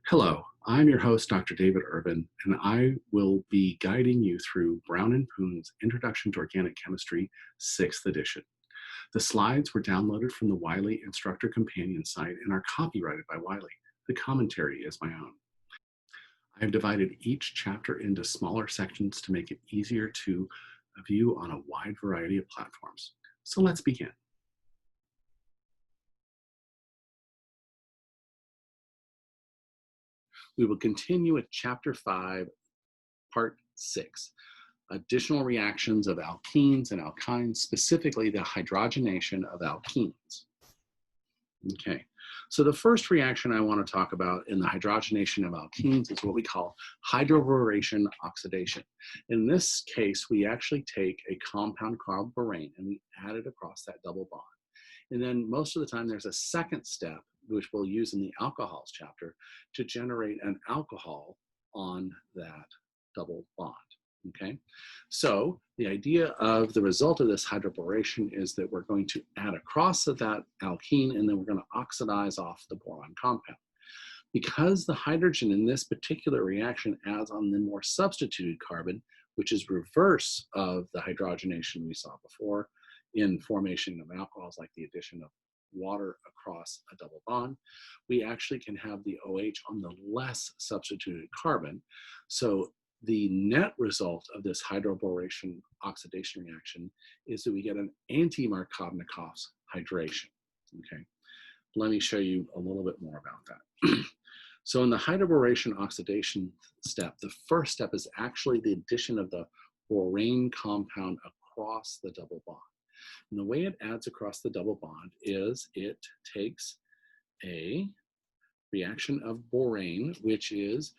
Hello, I'm your host, Dr. David Urban, and I will be guiding you through Brown and Poon's Introduction to Organic Chemistry, 6th edition. The slides were downloaded from the Wiley Instructor Companion site and are copyrighted by Wiley. The commentary is my own. I have divided each chapter into smaller sections to make it easier to view on a wide variety of platforms. So let's begin. We will continue with Chapter 5, Part 6. Additional reactions of alkenes and alkynes, specifically the hydrogenation of alkenes. Okay, so the first reaction I want to talk about in the hydrogenation of alkenes is what we call hydroboration oxidation. In this case, we actually take a compound called boron and we add it across that double bond. And then most of the time there's a second step, which we'll use in the alcohols chapter, to generate an alcohol on that double bond. Okay, so the idea of the result of this hydroboration is that we're going to add across of that alkene and then we're going to oxidize off the boron compound. Because the hydrogen in this particular reaction adds on the more substituted carbon, which is reverse of the hydrogenation we saw before in formation of alcohols, like the addition of water across a double bond, we actually can have the OH on the less substituted carbon. So the net result of this hydroboration oxidation reaction is that we get an anti-Markovnikov's hydration. Okay, let me show you a little bit more about that. So in the hydroboration oxidation step, the first step is actually the addition of the boron compound across the double bond. And the way it adds across the double bond is it takes a reaction of boron, which is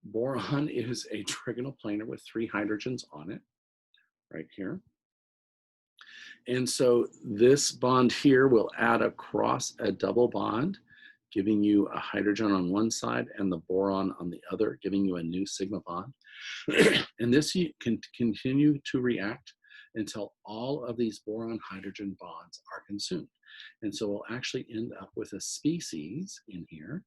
boron is a trigonal planar with 3 hydrogens on it, right here. And so this bond here will add across a double bond, giving you a hydrogen on one side and the boron on the other, giving you a new sigma bond. And this can continue to react until all of these boron hydrogen bonds are consumed. And so we'll actually end up with a species in here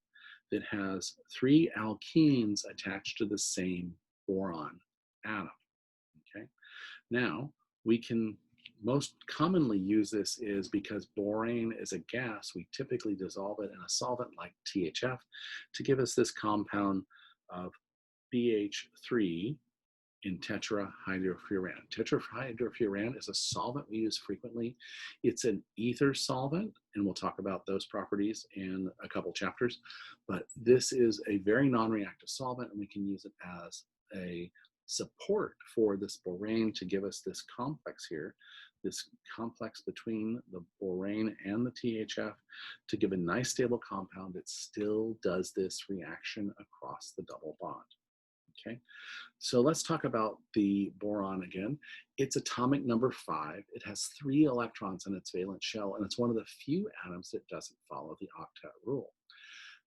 that has 3 alkenes attached to the same boron atom. Okay, now we can most commonly use this is because boron is a gas, we typically dissolve it in a solvent like THF to give us this compound of BH3 in tetrahydrofuran. Tetrahydrofuran is a solvent we use frequently. It's an ether solvent, and we'll talk about those properties in a couple chapters, but this is a very non-reactive solvent, and we can use it as a support for this boron to give us this complex here, this complex between the boron and the THF to give a nice stable compound that still does this reaction across the double bond. Okay, so let's talk about the boron again. It's atomic number 5. It has 3 electrons in its valence shell, and it's one of the few atoms that doesn't follow the octet rule.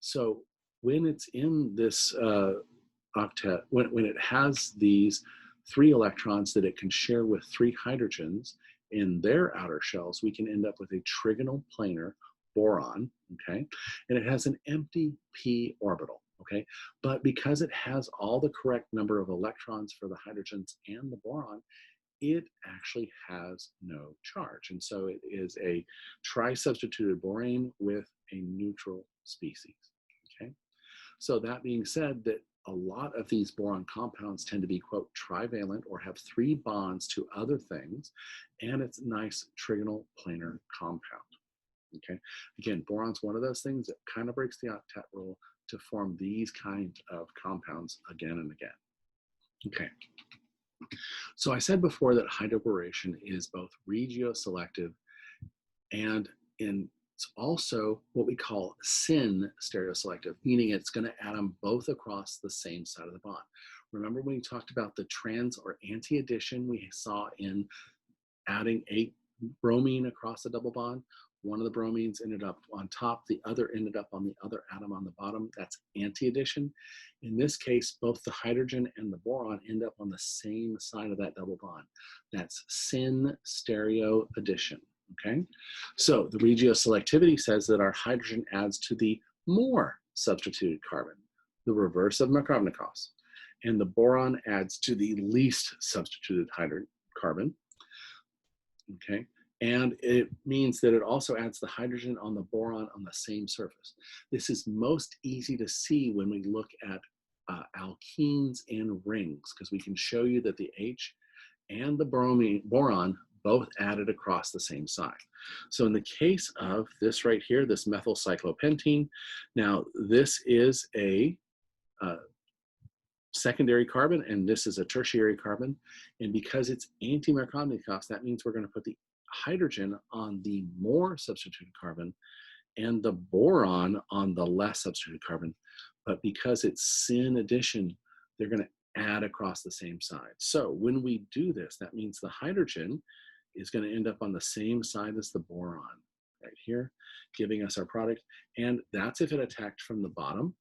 So when it's in this octet, when it has these 3 electrons that it can share with 3 hydrogens in their outer shells, we can end up with a trigonal planar boron, okay? And it has an empty p orbital. Okay, but because it has all the correct number of electrons for the hydrogens and the boron, it actually has no charge. And so it is a tri-substituted boron with a neutral species. Okay, so that being said, that a lot of these boron compounds tend to be, quote, trivalent or have 3 bonds to other things, and it's a nice trigonal planar compound. Okay, again, boron's one of those things that kind of breaks the octet rule to form these kind of compounds again and again. Okay, so I said before that hydroboration is both regioselective and it's also what we call syn stereoselective, meaning it's going to add them both across the same side of the bond. Remember when we talked about the trans or anti-addition we saw in adding a bromine across a double bond? One of the bromines ended up on top, the other ended up on the other atom on the bottom. That's anti-addition. In this case, both the hydrogen and the boron end up on the same side of that double bond. That's syn stereo addition, okay? So the regioselectivity says that our hydrogen adds to the more substituted carbon, the reverse of Markovnikov's. And the boron adds to the least substituted carbon, okay? And it means that it also adds the hydrogen on the boron on the same surface. This is most easy to see when we look at alkenes and rings, because we can show you that the H and the boron both added across the same side. So in the case of this right here, this methyl cyclopentene, now this is a secondary carbon and this is a tertiary carbon. And because it's anti-Markovnikov's, that means we're going to put the hydrogen on the more substituted carbon and the boron on the less substituted carbon. But because it's syn addition, they're going to add across the same side. So when we do this, that means the hydrogen is going to end up on the same side as the boron right here, giving us our product. And that's if it attacked from the bottom.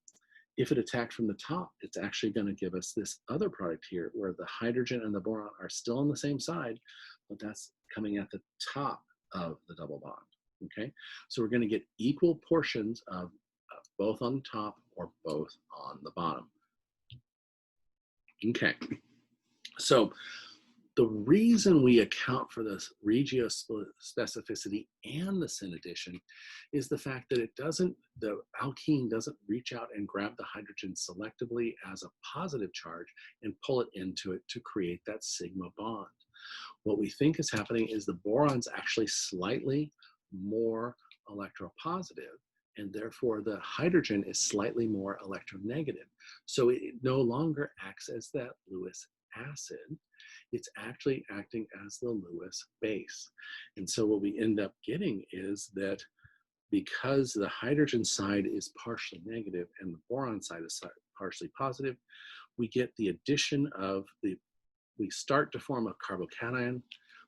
If it attacked from the top, it's actually going to give us this other product here where the hydrogen and the boron are still on the same side, but that's coming at the top of the double bond, okay? So we're going to get equal portions of both on the top or both on the bottom. Okay, so the reason we account for this regiospecificity and the syn addition is the fact that the alkene doesn't reach out and grab the hydrogen selectively as a positive charge and pull it into it to create that sigma bond. What we think is happening is the boron's actually slightly more electropositive, and therefore the hydrogen is slightly more electronegative. So it no longer acts as that Lewis acid. It's actually acting as the Lewis base. And so what we end up getting is that because the hydrogen side is partially negative and the boron side is partially positive, we get the addition of we start to form a carbocation.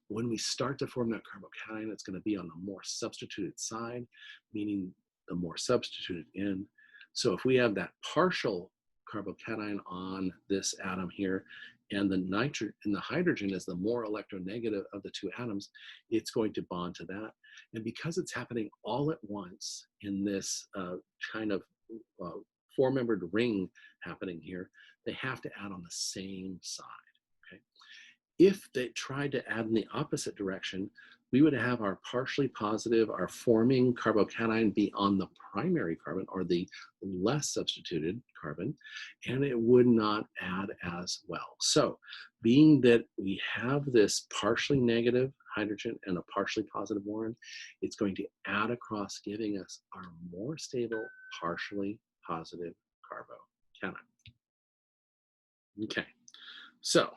When we start to form that carbocation, it's going to be on the more substituted side, meaning the more substituted in. So if we have that partial carbocation on this atom here, and the hydrogen is the more electronegative of the two atoms, it's going to bond to that. And because it's happening all at once in this kind of four-membered ring happening here, they have to add on the same side, okay? If they tried to add in the opposite direction, we would have our partially positive, our forming carbocation be on the primary carbon or the less substituted carbon, and it would not add as well. So being that we have this partially negative hydrogen and a partially positive boron, it's going to add across, giving us our more stable, partially positive carbocation. Okay, so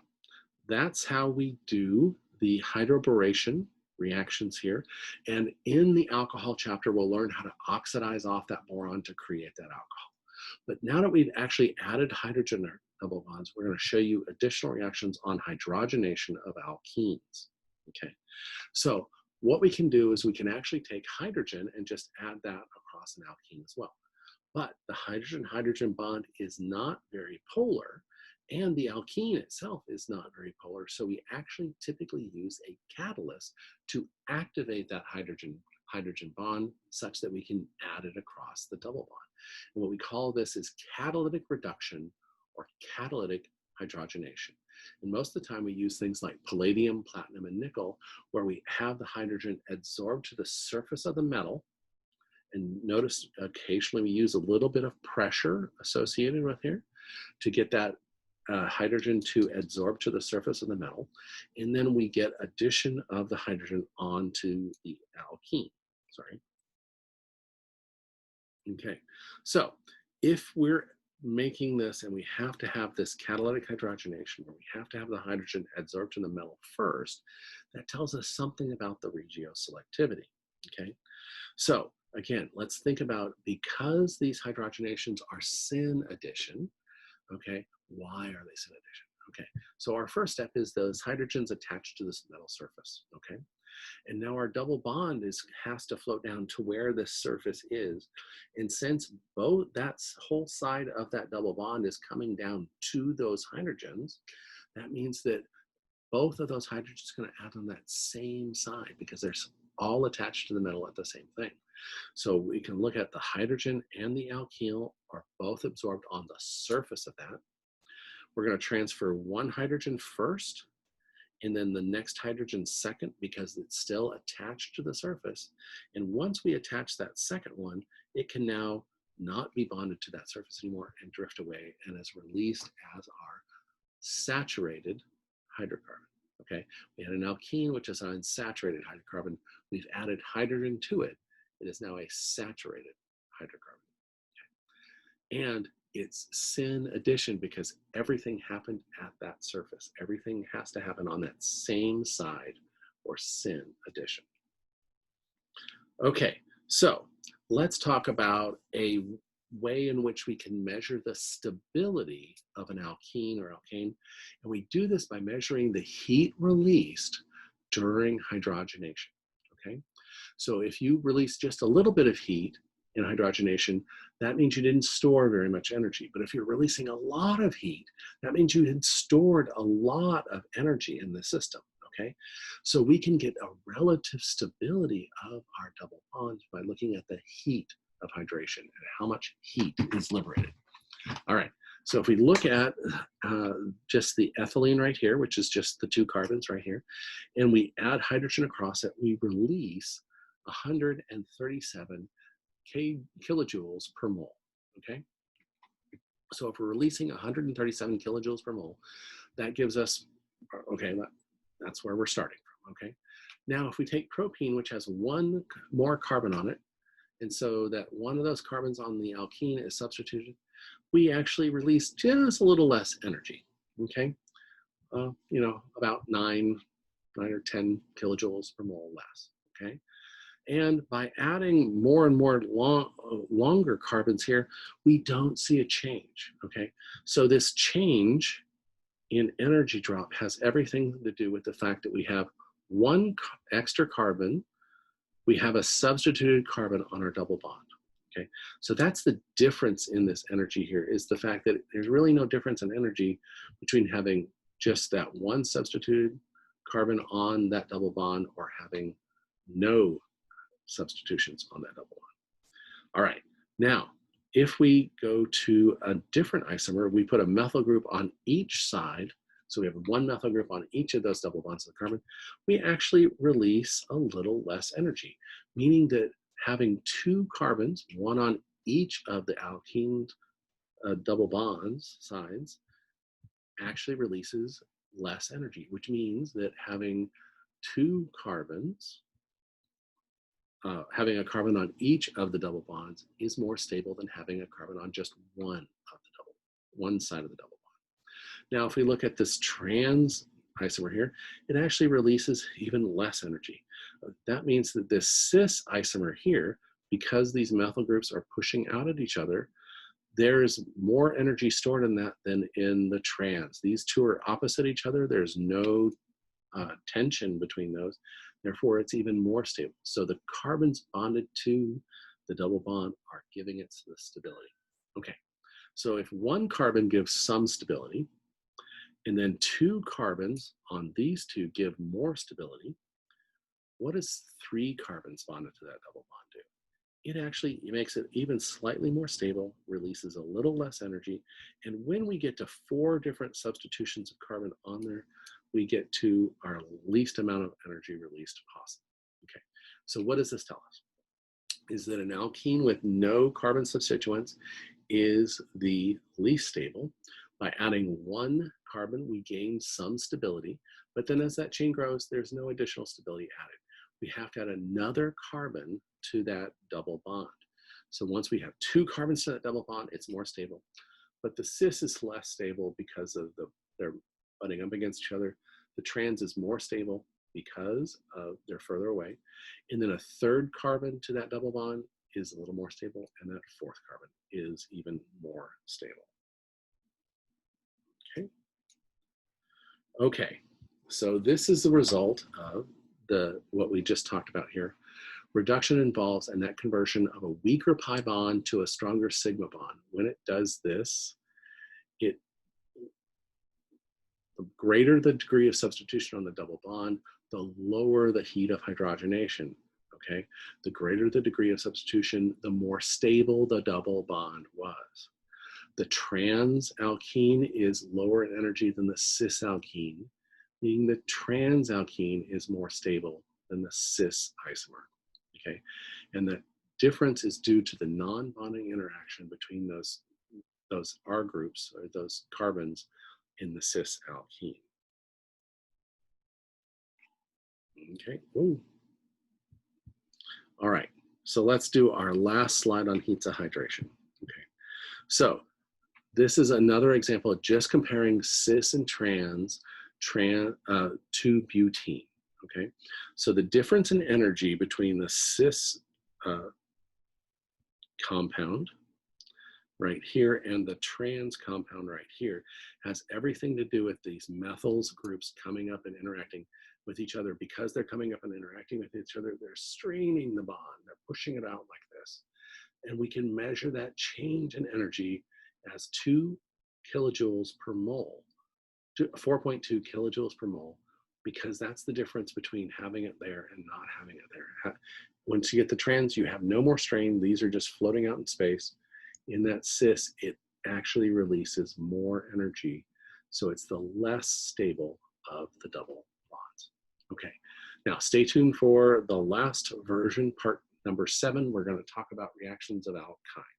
that's how we do the hydroboration reactions here. And in the alcohol chapter, we'll learn how to oxidize off that boron to create that alcohol. But now that we've actually added hydrogen or double bonds, we're going to show you additional reactions on hydrogenation of alkenes. Okay, so what we can do is we can actually take hydrogen and just add that across an alkene as well. But the hydrogen-hydrogen bond is not very polar, and the alkene itself is not very polar, so we actually typically use a catalyst to activate that hydrogen bond such that we can add it across the double bond. And what we call this is catalytic reduction or catalytic hydrogenation. And most of the time we use things like palladium, platinum, and nickel, where we have the hydrogen adsorbed to the surface of the metal. And notice occasionally we use a little bit of pressure associated with here to get that hydrogen to adsorb to the surface of the metal, and then we get addition of the hydrogen onto the alkene, sorry. Okay, so if we're making this and we have to have this catalytic hydrogenation, where we have to have the hydrogen adsorb to the metal first, that tells us something about the regioselectivity, okay? So again, let's think about, because these hydrogenations are syn addition, okay, why are they syn addition? Okay, so our first step is those hydrogens attached to this metal surface, okay? And now our double bond has to float down to where this surface is. And since both that whole side of that double bond is coming down to those hydrogens, that means that both of those hydrogens are going to add on that same side because they're all attached to the metal at the same thing. So we can look at the hydrogen and the alkyl are both absorbed on the surface of that. We're going to transfer one hydrogen first, and then the next hydrogen second, because it's still attached to the surface. And once we attach that second one, it can now not be bonded to that surface anymore and drift away and is released as our saturated hydrocarbon. Okay, we had an alkene, which is an unsaturated hydrocarbon. We've added hydrogen to it. It is now a saturated hydrocarbon. Okay. And it's syn addition because everything happened at that surface. Everything has to happen on that same side, or syn addition. Okay, so let's talk about a way in which we can measure the stability of an alkene or alkane. And we do this by measuring the heat released during hydrogenation. Okay, so if you release just a little bit of heat in hydrogenation, that means you didn't store very much energy. But if you're releasing a lot of heat, that means you had stored a lot of energy in the system. Okay, so we can get a relative stability of our double bonds by looking at the heat of hydration and how much heat is liberated. All right, so if we look at just the ethylene right here, which is just the two carbons right here, and we add hydrogen across it, we release 137 kilojoules per mole. Okay, so if we're releasing 137 kilojoules per mole, that gives us, okay, that's where we're starting from. Okay, now if we take propene, which has one more carbon on it, and so that one of those carbons on the alkene is substituted, we actually release just a little less energy. Okay, you know, about 9 or 10 kilojoules per mole less. Okay, and by adding more and more longer carbons here, we don't see a change. Okay, so this change in energy drop has everything to do with the fact that we have one extra carbon, we have a substituted carbon on our double bond. Okay, so that's the difference in this energy here, is the fact that there's really no difference in energy between having just that one substituted carbon on that double bond or having no substitutions on that double bond. All right, now if we go to a different isomer, we put a methyl group on each side, so we have one methyl group on each of those double bonds of the carbon, we actually release a little less energy, meaning that having two carbons, one on each of the alkene double bonds sides, actually releases less energy, which means that having two carbons, having a carbon on each of the double bonds is more stable than having a carbon on just one side of the double bond. Now, if we look at this trans isomer here, it actually releases even less energy. That means that this cis isomer here, because these methyl groups are pushing out at each other, there's more energy stored in that than in the trans. These two are opposite each other. There's no tension between those. Therefore, it's even more stable. So the carbons bonded to the double bond are giving it the stability. Okay, so if one carbon gives some stability, and then two carbons on these two give more stability, what does three carbons bonded to that double bond do? It actually makes it even slightly more stable, releases a little less energy, and when we get to 4 different substitutions of carbon on there, we get to our least amount of energy released possible. Okay, so what does this tell us? Is that an alkene with no carbon substituents is the least stable. By adding one carbon, we gain some stability, but then as that chain grows, there's no additional stability added. We have to add another carbon to that double bond. So once we have 2 carbons to that double bond, it's more stable. But the cis is less stable because of they're butting up against each other. The trans is more stable because they're further away. And then a 3rd carbon to that double bond is a little more stable, and that 4th carbon is even more stable. Okay, so this is the result of what we just talked about here. Reduction involves a net conversion of a weaker pi bond to a stronger sigma bond. When it does this, the greater the degree of substitution on the double bond, the lower the heat of hydrogenation. okay? The greater the degree of substitution, the more stable the double bond was. The trans alkene is lower in energy than the cis alkene, meaning the trans alkene is more stable than the cis isomer, okay? And the difference is due to the non-bonding interaction between those R groups, or those carbons in the cis alkene. Okay, ooh. All right, so let's do our last slide on heats of hydration. Okay, so this is another example of just comparing cis and trans to butene. Okay, so the difference in energy between the cis compound right here and the trans compound right here has everything to do with these methyls groups coming up and interacting with each other. Because they're coming up and interacting with each other, they're straining the bond, they're pushing it out like this. And we can measure that change in energy as 2 kilojoules per mole, 4.2 kilojoules per mole, because that's the difference between having it there and not having it there. Once you get the trans, you have no more strain. These are just floating out in space. In that cis, it actually releases more energy. So it's the less stable of the double bonds. Okay, now stay tuned for the last version, part number 7. We're going to talk about reactions of alkynes.